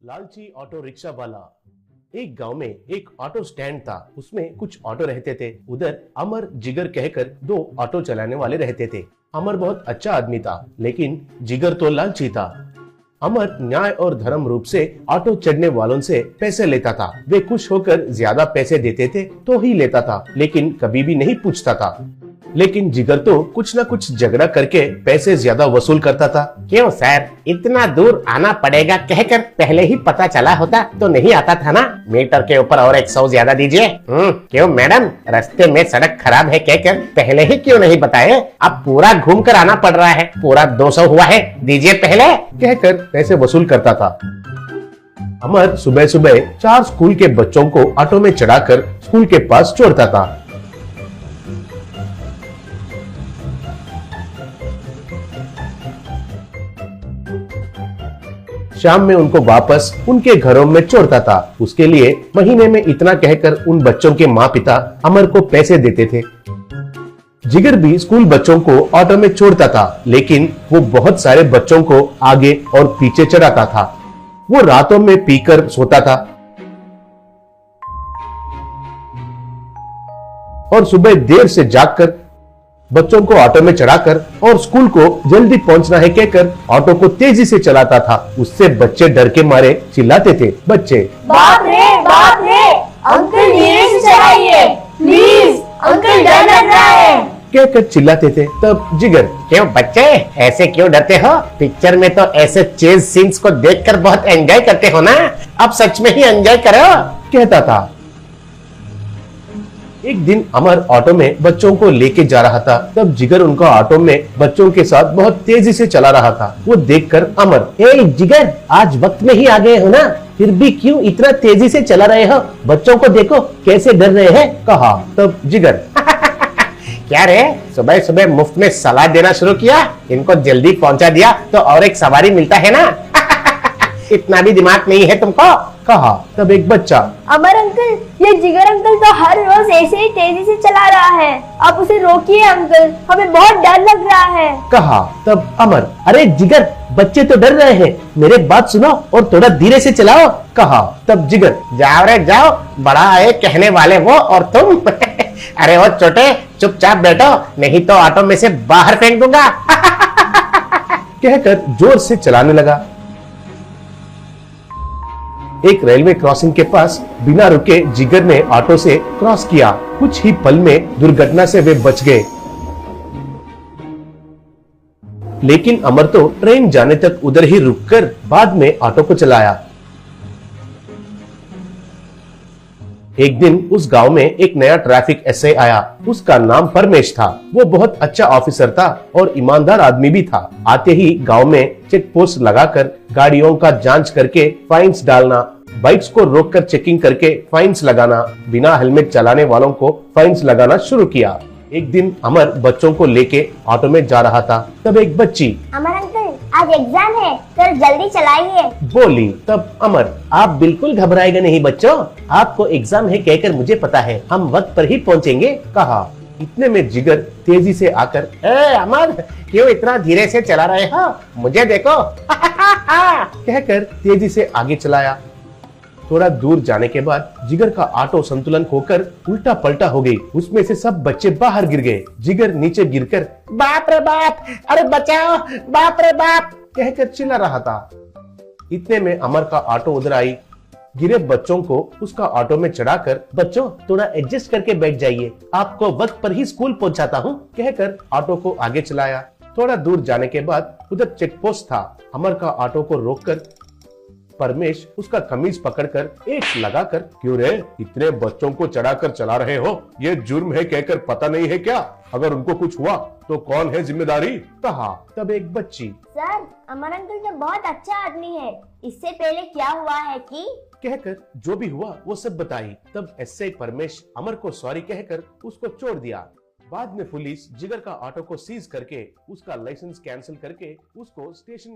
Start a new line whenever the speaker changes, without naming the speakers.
लालची auto rickshaw वाला। एक गांव में एक ऑटो स्टैंड था, उसमें कुछ ऑटो रहते थे। उधर अमर जिगर कहकर दो ऑटो चलाने वाले रहते थे। अमर बहुत अच्छा आदमी था, लेकिन जिगर तो लालची था। अमर न्याय और धर्म रूप से ऑटो चढ़ने वालों से पैसे लेता था। वे खुश होकर ज्यादा पैसे देते थे तो ही लेता था, लेकिन कभी भी नहीं पूछता था। लेकिन जिगर तो कुछ न कुछ झगड़ा करके पैसे ज्यादा वसूल करता था।
क्यों सर, इतना दूर आना पड़ेगा कहकर पहले ही पता चला होता तो नहीं आता था ना। मीटर के ऊपर और 100 ज्यादा दीजिए। क्यों मैडम, रास्ते में सड़क खराब है कहकर पहले ही क्यों नहीं बताए? अब पूरा घूम कर आना पड़ रहा है, पूरा 200 हुआ है, दीजिए पहले,
कहकर पैसे वसूल करता था। अमर सुबह सुबह 4 स्कूल के बच्चों को ऑटो में चढ़ाकर स्कूल के पास छोड़ता था। शाम में उनको वापस उनके घरों में छोड़ता था। उसके लिए महीने में इतना कहकर उन बच्चों के माँ पिता अमर को पैसे देते थे। जिगर भी स्कूल बच्चों को ऑटो में छोड़ता था, लेकिन वो बहुत सारे बच्चों को आगे और पीछे चढ़ाता था। वो रातों में पीकर सोता था और सुबह देर से जागकर बच्चों को ऑटो में चढ़ाकर और स्कूल को जल्दी पहुंचना है कहकर ऑटो को तेजी से चलाता था। उससे बच्चे डर के मारे चिल्लाते थे। बच्चे,
बाप रे, अंकल धीरे से चलाइए, प्लीज, अंकल डर लग रहा है,
कहकर चिल्लाते थे। तब जिगर,
क्यों बच्चे ऐसे क्यों डरते हो? पिक्चर में तो ऐसे चेज सीन्स को देखकर बहुत एंजॉय करते हो ना, अब सच में ही एंजॉय करो,
कहता था। एक दिन अमर ऑटो में बच्चों को लेके जा रहा था। तब जिगर उनका ऑटो में बच्चों के साथ बहुत तेजी से चला रहा था। वो देखकर अमर,
ए जिगर, आज वक्त में ही आ गए हो ना, फिर भी क्यों इतना तेजी से चला रहे हो? बच्चों को देखो कैसे डर रहे हैं,
कहा। तब जिगर,
क्या रे, सुबह सुबह मुफ्त में सलाद देना शुरू किया? इनको जल्दी पहुंचा दिया तो और एक सवारी मिलता है ना। इतना भी दिमाग नहीं है तुमको,
कहा। तब एक बच्चा,
अमर अंकल, ये जिगर अंकल तो हर रोज ऐसे ही तेजी से चला रहा है, आप उसे रोकिए अंकल, हमें बहुत डर लग रहा है,
कहा। तब अमर,
अरे जिगर, बच्चे तो डर रहे हैं, मेरे बात सुनो और थोड़ा धीरे से चलाओ,
कहा। तब जिगर,
जाओ रे जाओ, बड़ा है कहने वाले वो और तुम। अरे वो छोटे, चुपचाप बैठो, नहीं तो ऑटो में से बाहर फेंक दूंगा।
कहकर जोर से चलाने लगा। एक रेलवे क्रॉसिंग के पास बिना रुके जिगर ने ऑटो से क्रॉस किया। कुछ ही पल में दुर्घटना से वे बच गए, लेकिन अमर तो ट्रेन जाने तक उधर ही रुककर बाद में ऑटो को चलाया। एक दिन उस गांव में एक नया ट्रैफिक एसआई आया। उसका नाम परमेश था। वो बहुत अच्छा ऑफिसर था और ईमानदार आदमी भी था। आते ही गांव में चेक पोस्ट लगाकर गाड़ियों का जांच करके फाइन्स डालना, बाइक्स को रोककर चेकिंग करके फाइन्स लगाना, बिना हेलमेट चलाने वालों को फाइन्स लगाना शुरू किया। एक दिन अमर बच्चों को लेके ऑटो में जा रहा था। तब एक बच्ची,
अमर अंकल, आज एग्जाम है, सर जल्दी चलाइए,
बोली। तब अमर, आप बिल्कुल घबराएगा नहीं बच्चों, आपको एग्जाम है कहकर मुझे पता है, हम वक्त पर ही पहुंचेंगे, कहा। इतने में जिगर तेजी से आकर,
ए अमर, क्यों इतना धीरे से चला रहे हो? मुझे देखो।
कहकर तेजी से आगे चलाया। थोड़ा दूर जाने के बाद जिगर का ऑटो संतुलन खोकर उल्टा पलटा हो गई। उसमें से सब बच्चे बाहर गिर गए। जिगर नीचे गिरकर,
बाप रे बाप, अरे बचाओ, बाप रे बाप,
कहकर चिल्ला रहा था। इतने में अमर का ऑटो उधर आई। गिरे बच्चों को उसका ऑटो में चढ़ाकर,
बच्चों थोड़ा एडजस्ट करके बैठ जाइए, आपको वक्त पर ही स्कूल पहुंचाता हूँ,
कहकर ऑटो को आगे चलाया। थोड़ा दूर जाने के बाद उधर चेक पोस्ट था। अमर का ऑटो को रोककर परमेश उसका कमीज पकड़कर एक लगाकर, क्यों रे, इतने बच्चों को चढ़ाकर चला रहे हो? ये जुर्म है कहकर पता नहीं है क्या? अगर उनको कुछ हुआ तो कौन है जिम्मेदारी, कहा। तब एक बच्ची,
सर अमर अंकल तो बहुत अच्छा आदमी है, इससे पहले क्या हुआ है कि,
कहकर जो भी हुआ वो सब बताई। तब एसआई परमेश अमर को सॉरी कहकर उसको छोड़ दिया। बाद में पुलिस जिगर का ऑटो को सीज करके उसका लाइसेंस कैंसिल करके उसको स्टेशन